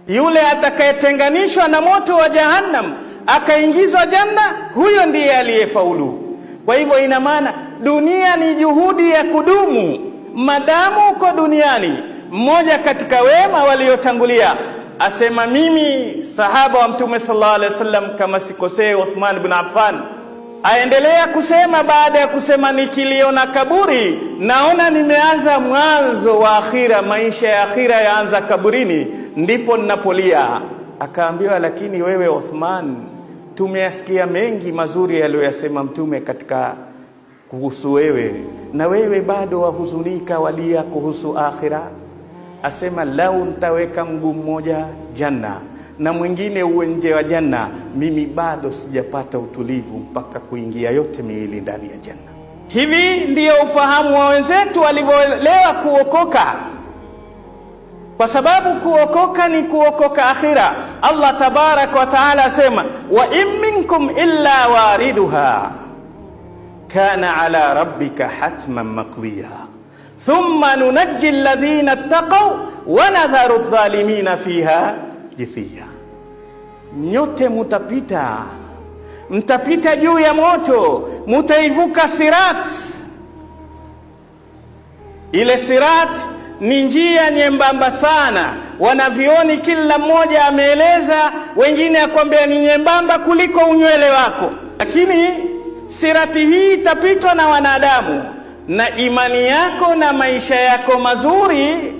Yule atakayetenganishwa na moto wa Jahannam akaingizwa janna, huyo ndiye aliyefaulu. Kwa hivyo ina maana dunia ni juhudi ya kudumu. Madamu uko duniani, mmoja katika wema waliotangulia asema, mimi sahaba wa Mtume sallallahu alaihi wasallam kama sikosee, Uthman ibn Affan, aendelea kusema baada ya kusema, nikiliona kaburi naona nimeanza mwanzo wa akhira, maisha ya akhira yaanza kaburini, ndipo ninapolia. Akaambiwa, lakini wewe Uthman, tumeyasikia mengi mazuri aliyosema Mtume katika kuhusu wewe, na wewe bado wahuzunika, walia kuhusu akhira. Asema, lau nitaweka mguu mmoja janna na mwingine uwe nje wa janna, mimi bado sijapata utulivu mpaka kuingia yote miwili ndani ya janna. Hivi ndiyo ufahamu wa wenzetu walivyoelewa kuokoka, kwa sababu kuokoka ni kuokoka akhira. Allah tabarak wa taala asema, wa in minkum illa wariduha kana ala rabbika hatman maqdiya thumma nunajji alladhina ittaqaw wa nadharu adh-dhalimina fiha jithiya. Nyote mtapita juu ya moto, mutaivuka sirat. Ile sirat ni njia nyembamba sana. Wanavioni kila mmoja ameeleza, wengine akwambia ni nyembamba kuliko unywele wako, lakini sirati hii itapitwa na wanadamu, na imani yako na maisha yako mazuri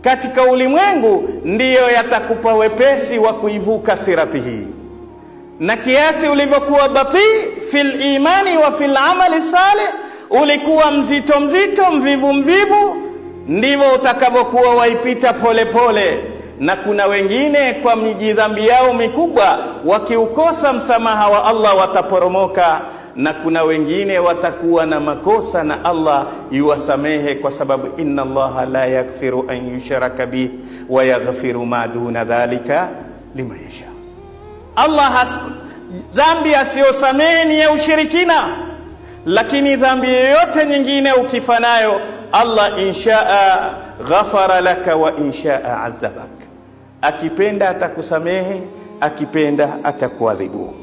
katika ulimwengu ndiyo yatakupa wepesi wa kuivuka sirati hii. Na kiasi ulivyokuwa batii fil imani wa fil amali salih, ulikuwa mzito mvivu, ndivyo utakavyokuwa waipita pole. Na kuna wengine kwa mijidhambi yao mikubwa, wakiukosa msamaha wa Allah wataporomoka, na kuna wengine watakuwa na makosa na Allah yuwasamehe, kwa sababu inna Allaha la yaghfiru an yushraka bihi wa yaghfiru ma duna dhalika liman yasha. Allah dhambi asiyosamehe ni ya ushirikina, lakini dhambi yoyote nyingine ukifanayo Allah inshaa ghafara laka wa inshaa adhabak. Akipenda atakusamehe, akipenda atakuadhibu.